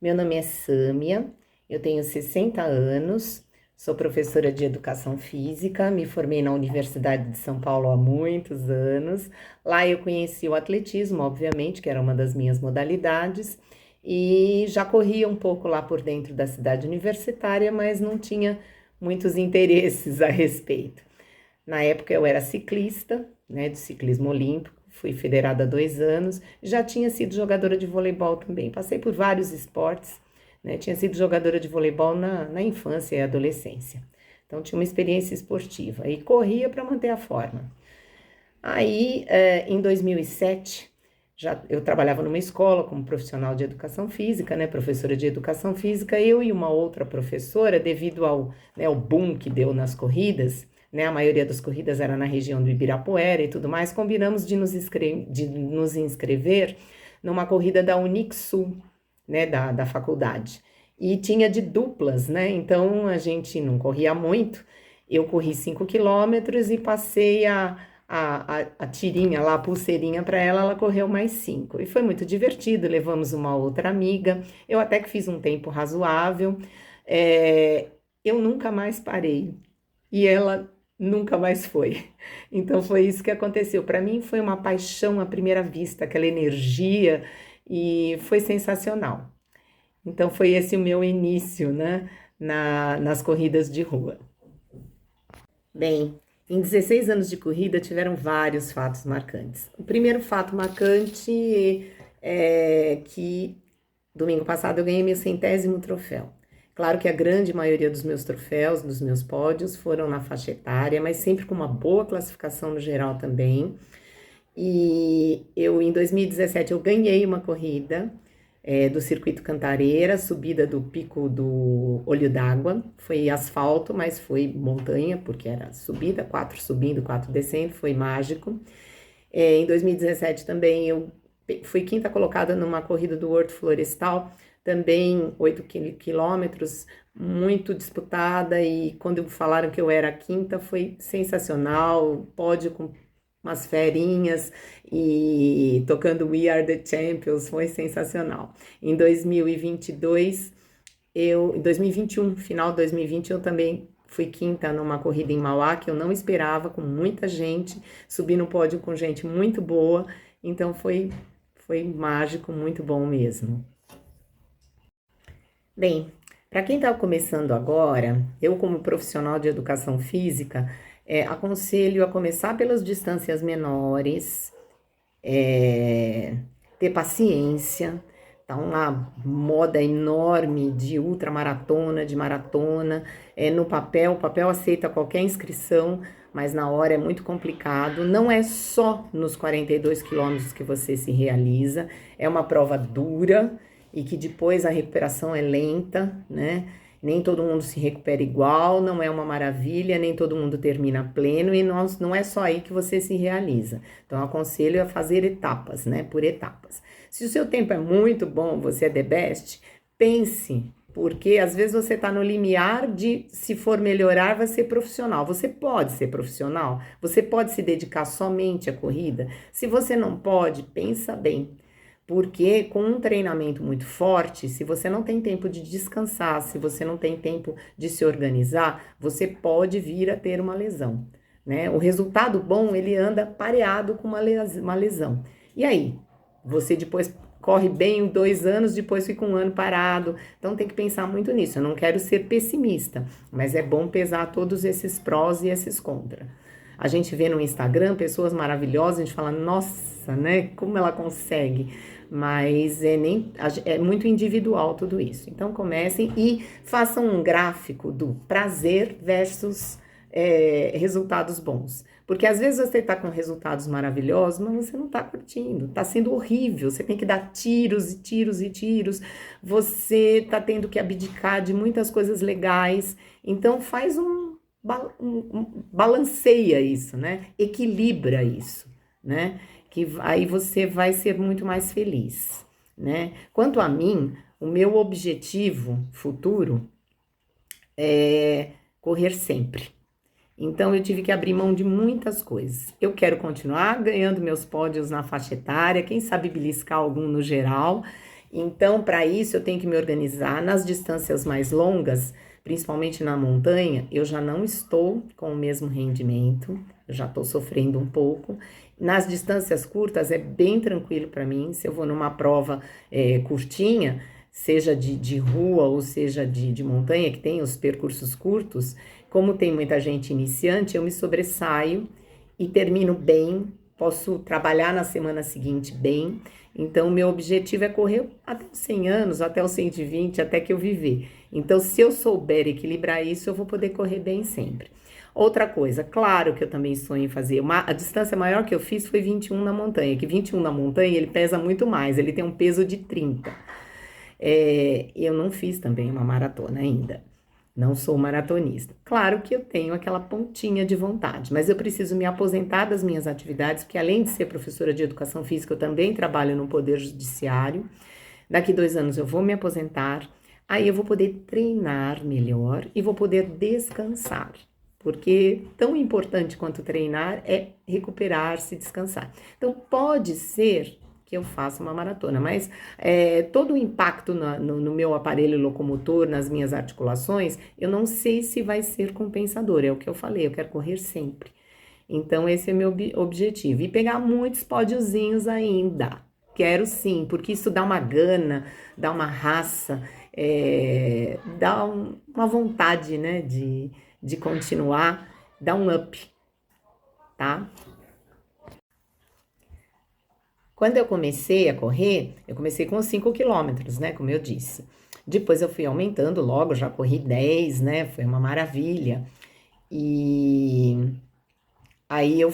Meu nome é Sâmia, eu tenho 60 anos, sou professora de educação física, me formei na Universidade de São Paulo há muitos anos. Lá eu conheci o atletismo, obviamente, que era uma das minhas modalidades, e já corria um pouco lá por dentro da cidade universitária, mas não tinha muitos interesses a respeito. Na época eu era ciclista, né, de ciclismo olímpico, fui federada há 2 anos, já tinha sido jogadora de voleibol também, passei por vários esportes, né, tinha sido jogadora de voleibol na infância e adolescência, então tinha uma experiência esportiva e corria para manter a forma. Aí, em 2007, eu trabalhava numa escola como profissional de educação física, né, professora de educação física, eu e uma outra professora, devido ao boom que deu nas corridas, né, a maioria das corridas era na região do Ibirapuera e tudo mais, combinamos de nos inscrever numa corrida da Unixul, né, da faculdade. E tinha de duplas, né, então a gente não corria muito, eu corri 5 quilômetros e passei a tirinha lá, a pulseirinha para ela, ela correu mais 5. E foi muito divertido, levamos uma outra amiga, eu até que fiz um tempo razoável, eu nunca mais parei e ela nunca mais foi. Então foi isso que aconteceu. Para mim foi uma paixão à primeira vista, aquela energia, e foi sensacional. Então foi esse o meu início, né, nas corridas de rua. Bem, em 16 anos de corrida tiveram vários fatos marcantes. O primeiro fato marcante é que domingo passado eu ganhei meu 100º troféu. Claro que a grande maioria dos meus troféus, dos meus pódios, foram na faixa etária, mas sempre com uma boa classificação no geral também. E em 2017, eu ganhei uma corrida do Circuito Cantareira, subida do Pico do Olho d'Água. Foi asfalto, mas foi montanha, porque era subida, 4 subindo, 4 descendo, foi mágico. Em 2017 também eu fui quinta colocada numa corrida do Horto Florestal, também 8 quilômetros, muito disputada, e quando falaram que eu era a quinta, foi sensacional, pódio com umas ferinhas e tocando We Are the Champions, foi sensacional. Em 2022, em 2021, final de 2020, eu também fui quinta numa corrida em Mauá, que eu não esperava, com muita gente, subi no pódio com gente muito boa, então foi mágico, muito bom mesmo. Bem, para quem está começando agora, eu como profissional de educação física, aconselho a começar pelas distâncias menores, ter paciência. Tá uma moda enorme de ultramaratona, de maratona, no papel, o papel aceita qualquer inscrição, mas na hora é muito complicado. Não é só nos 42 quilômetros que você se realiza, é uma prova dura e que depois a recuperação é lenta, né? Nem todo mundo se recupera igual, não é uma maravilha, nem todo mundo termina pleno e não é só aí que você se realiza. Então, eu aconselho a fazer etapas, né? Por etapas. Se o seu tempo é muito bom, você é the best, pense, porque às vezes você está no limiar de, se for melhorar, vai ser profissional. Você pode ser profissional, você pode se dedicar somente à corrida. Se você não pode, pensa bem. Porque com um treinamento muito forte, se você não tem tempo de descansar, se você não tem tempo de se organizar, você pode vir a ter uma lesão, né? O resultado bom, ele anda pareado com uma lesão. E aí? Você depois corre bem 2 anos, depois fica um ano parado. Então tem que pensar muito nisso. Eu não quero ser pessimista, mas é bom pesar todos esses prós e esses contras. A gente vê no Instagram pessoas maravilhosas, a gente fala, nossa, né? Como ela consegue? Mas é muito individual tudo isso. Então comecem e façam um gráfico do prazer versus resultados bons. Porque às vezes você está com resultados maravilhosos, mas você não está curtindo, está sendo horrível, você tem que dar tiros e tiros e tiros, você está tendo que abdicar de muitas coisas legais, então faz balanceia isso, né? Equilibra isso, né? Que aí você vai ser muito mais feliz, né? Quanto a mim, o meu objetivo futuro é correr sempre. Então eu tive que abrir mão de muitas coisas. Eu quero continuar ganhando meus pódios na faixa etária, quem sabe beliscar algum no geral, Então, para isso, eu tenho que me organizar. Nas distâncias mais longas, principalmente na montanha, eu já não estou com o mesmo rendimento, eu já estou sofrendo um pouco. Nas distâncias curtas, é bem tranquilo para mim. Se eu vou numa prova curtinha, seja de rua ou seja de montanha, que tem os percursos curtos, como tem muita gente iniciante, eu me sobressaio e termino bem, posso trabalhar na semana seguinte bem. Então, meu objetivo é correr até os 100 anos, até os 120, até que eu viver. Então, se eu souber equilibrar isso, eu vou poder correr bem sempre. Outra coisa, claro que eu também sonho em fazer. A distância maior que eu fiz foi 21 na montanha, que 21 na montanha ele pesa muito mais, ele tem um peso de 30. Eu não fiz também uma maratona ainda. Não sou maratonista. Claro que eu tenho aquela pontinha de vontade, mas eu preciso me aposentar das minhas atividades, porque além de ser professora de educação física, eu também trabalho no Poder Judiciário. Daqui 2 anos eu vou me aposentar, aí eu vou poder treinar melhor e vou poder descansar. Porque tão importante quanto treinar é recuperar-se e descansar. Então, pode ser que eu faça uma maratona, mas todo o impacto no meu aparelho locomotor, nas minhas articulações, eu não sei se vai ser compensador, é o que eu falei, eu quero correr sempre. Então, esse é meu objetivo. E pegar muitos pódiozinhos ainda. Quero sim, porque isso dá uma gana, dá uma raça, dá uma vontade, né, de continuar, dá um up, tá? Quando eu comecei a correr, eu comecei com 5 quilômetros, né, como eu disse. Depois eu fui aumentando logo, já corri 10, né, foi uma maravilha. E aí eu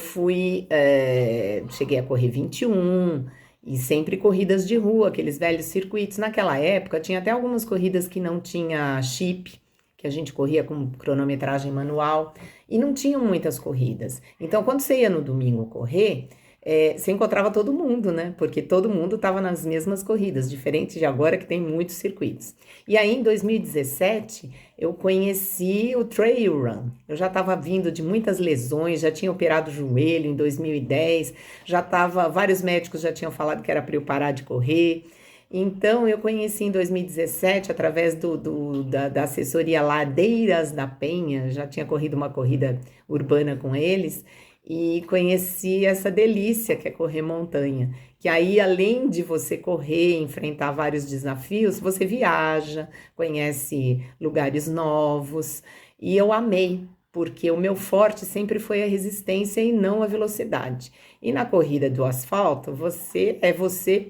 cheguei a correr 21 e sempre corridas de rua, aqueles velhos circuitos. Naquela época tinha até algumas corridas que não tinha chip, que a gente corria com cronometragem manual, e não tinham muitas corridas. Então, quando você ia no domingo correr, você encontrava todo mundo, né? Porque todo mundo estava nas mesmas corridas, diferente de agora que tem muitos circuitos. E aí, em 2017, eu conheci o Trail Run. Eu já estava vindo de muitas lesões, já tinha operado o joelho em 2010, vários médicos já tinham falado que era para eu parar de correr. Então, eu conheci em 2017, através da assessoria Ladeiras da Penha, já tinha corrido uma corrida urbana com eles, e conheci essa delícia que é correr montanha. Que aí, além de você correr, enfrentar vários desafios, você viaja, conhece lugares novos, e eu amei, porque o meu forte sempre foi a resistência e não a velocidade. E na corrida do asfalto, você,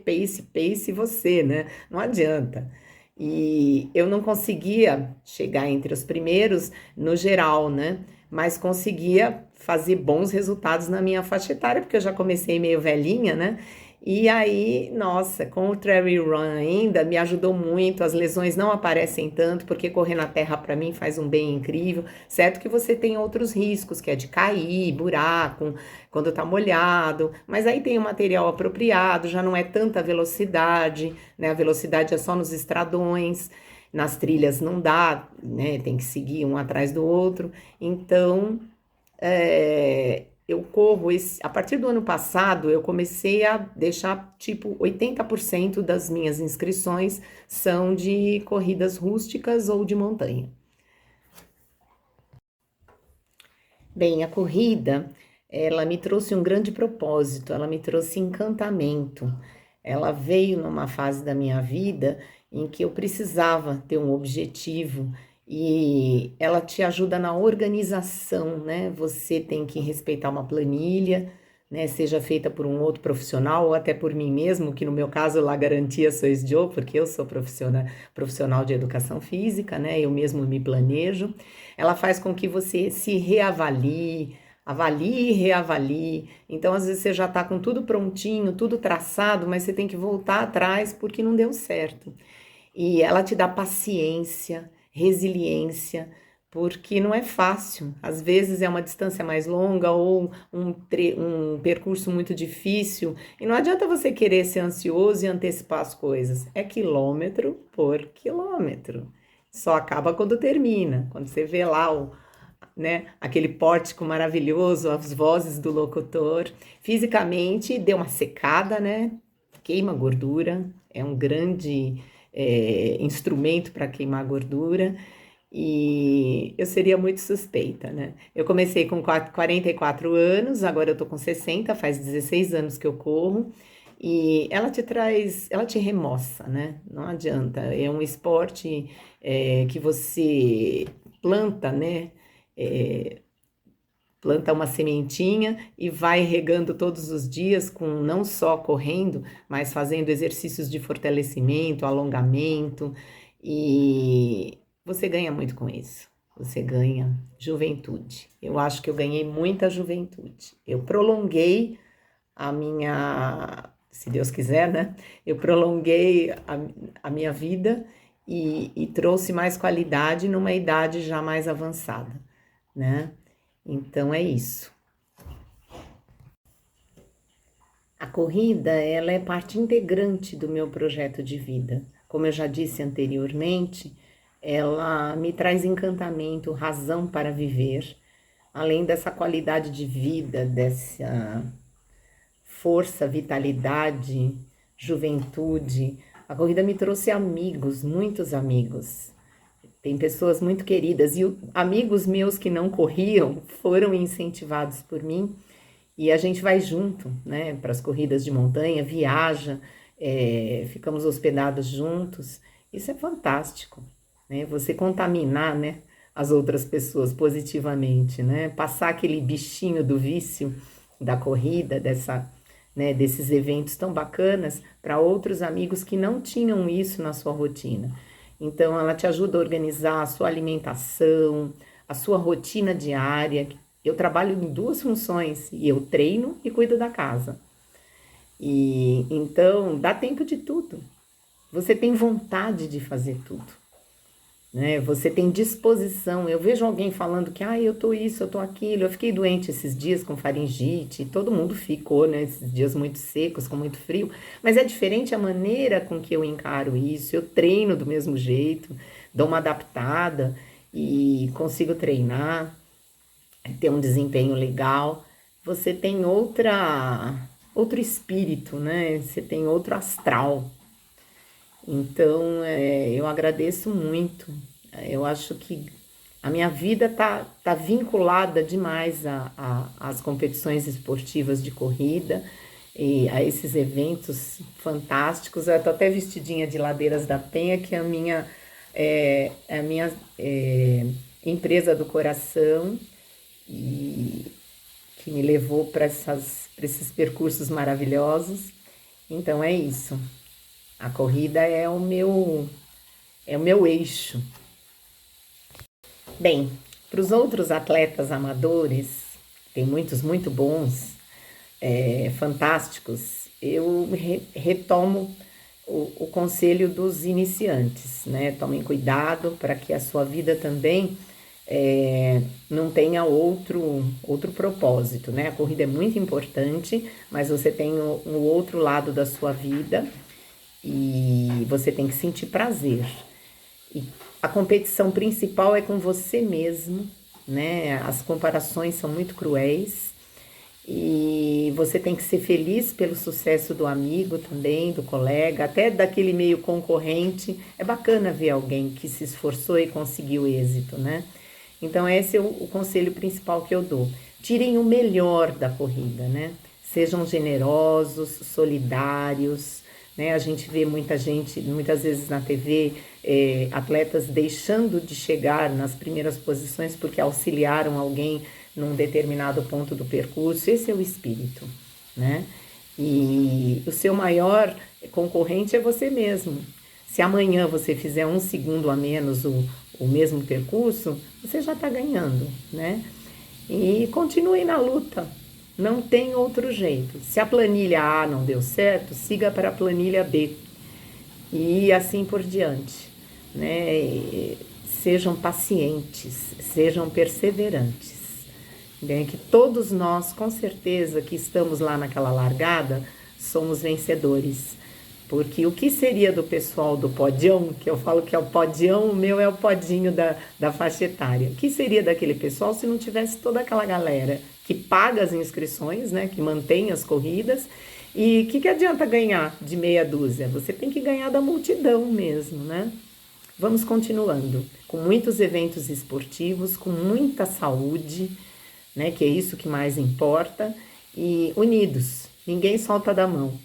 pace você, né? Não adianta. E eu não conseguia chegar entre os primeiros no geral, né? Mas conseguia fazer bons resultados na minha faixa etária, porque eu já comecei meio velhinha, né? E aí, nossa, com o Trail Run ainda me ajudou muito, as lesões não aparecem tanto, porque correr na terra para mim faz um bem incrível, certo que você tem outros riscos, que é de cair, buraco, quando tá molhado, mas aí tem o material apropriado, já não é tanta velocidade, né? A velocidade é só nos estradões, nas trilhas não dá, né? Tem que seguir um atrás do outro, então eu corro a partir do ano passado, eu comecei a deixar tipo 80% das minhas inscrições são de corridas rústicas ou de montanha. Bem, a corrida, ela me trouxe um grande propósito, ela me trouxe encantamento. Ela veio numa fase da minha vida em que eu precisava ter um objetivo e ela te ajuda na organização, né? Você tem que respeitar uma planilha, né? Seja feita por um outro profissional ou até por mim mesmo, que no meu caso lá garantia sois eu, porque eu sou profissional de educação física, né? Eu mesmo me planejo. Ela faz com que você se reavalie, avalie e reavalie. Então, às vezes, você já está com tudo prontinho, tudo traçado, mas você tem que voltar atrás porque não deu certo. E ela te dá paciência, resiliência, porque não é fácil. Às vezes é uma distância mais longa ou um percurso muito difícil. E não adianta você querer ser ansioso e antecipar as coisas. É quilômetro por quilômetro. Só acaba quando termina, quando você vê lá né, aquele pórtico maravilhoso, as vozes do locutor. Fisicamente deu uma secada, né? queima gordura, é um grande instrumento para queimar gordura. E eu seria muito suspeita, né? Eu comecei com 44 anos, agora eu tô com 60, faz 16 anos que eu corro, e ela te traz, ela te remoça, né? Não adianta, é um esporte que você planta, né? É, planta uma sementinha e vai regando todos os dias, com não só correndo, mas fazendo exercícios de fortalecimento, alongamento, e você ganha muito com isso. Você ganha juventude. Eu acho que eu ganhei muita juventude. Eu prolonguei a minha, se Deus quiser, né? Eu prolonguei a minha vida e trouxe mais qualidade numa idade já mais avançada, né? Então é isso. A corrida, ela é parte integrante do meu projeto de vida. Como eu já disse anteriormente, ela me traz encantamento, razão para viver, além dessa qualidade de vida, dessa força, vitalidade, juventude. A corrida me trouxe amigos, muitos amigos. Tem pessoas muito queridas e amigos meus que não corriam foram incentivados por mim e a gente vai junto, né, para as corridas de montanha, viaja, ficamos hospedados juntos. Isso é fantástico, né? Você contaminar, né, as outras pessoas positivamente, né? Passar aquele bichinho do vício da corrida, desses eventos tão bacanas para outros amigos que não tinham isso na sua rotina. Então, ela te ajuda a organizar a sua alimentação, a sua rotina diária. Eu trabalho em duas funções, e eu treino e cuido da casa. E então, dá tempo de tudo. Você tem vontade de fazer tudo, né? Você tem disposição. Eu vejo alguém falando que, eu tô isso, eu tô aquilo. Eu fiquei doente esses dias com faringite, todo mundo ficou, né? Esses dias muito secos, com muito frio. Mas é diferente a maneira com que eu encaro isso. Eu treino do mesmo jeito, dou uma adaptada e consigo treinar, ter um desempenho legal. Você tem outro espírito, né? Você tem outro astral. Então, eu agradeço muito. Eu acho que a minha vida tá vinculada demais às competições esportivas de corrida e a esses eventos fantásticos. Eu tô até vestidinha de Ladeiras da Penha, que é a minha empresa do coração e que me levou para esses percursos maravilhosos. Então é isso. A corrida é o meu eixo. Bem, para os outros atletas amadores, tem muitos muito bons, fantásticos, eu retomo o conselho dos iniciantes, né? Tomem cuidado para que a sua vida também não tenha outro propósito, né? A corrida é muito importante, mas você tem um outro lado da sua vida e você tem que sentir prazer. E a competição principal é com você mesmo, né? As comparações são muito cruéis e você tem que ser feliz pelo sucesso do amigo também, do colega, até daquele meio concorrente. É bacana ver alguém que se esforçou e conseguiu êxito, né? Então esse é o conselho principal que eu dou. Tirem o melhor da corrida, né? Sejam generosos, solidários, né? A gente vê muita gente, muitas vezes na TV, atletas deixando de chegar nas primeiras posições porque auxiliaram alguém num determinado ponto do percurso. Esse é o espírito, né? E o seu maior concorrente é você mesmo. Se amanhã você fizer 1 segundo a menos o mesmo percurso, você já está ganhando, né? E continue na luta. Não tem outro jeito. Se a planilha A não deu certo, siga para a planilha B. E assim por diante, né? E sejam pacientes, sejam perseverantes. Bem, que todos nós, com certeza, que estamos lá naquela largada, somos vencedores. Porque o que seria do pessoal do podião, que eu falo que é o podião, o meu é o podinho da faixa etária. O que seria daquele pessoal se não tivesse toda aquela galera que paga as inscrições, né, que mantém as corridas E o que adianta ganhar de meia dúzia? Você tem que ganhar da multidão mesmo, né? Vamos continuando, com muitos eventos esportivos, com muita saúde, né? Que é isso que mais importa, e unidos, ninguém solta da mão.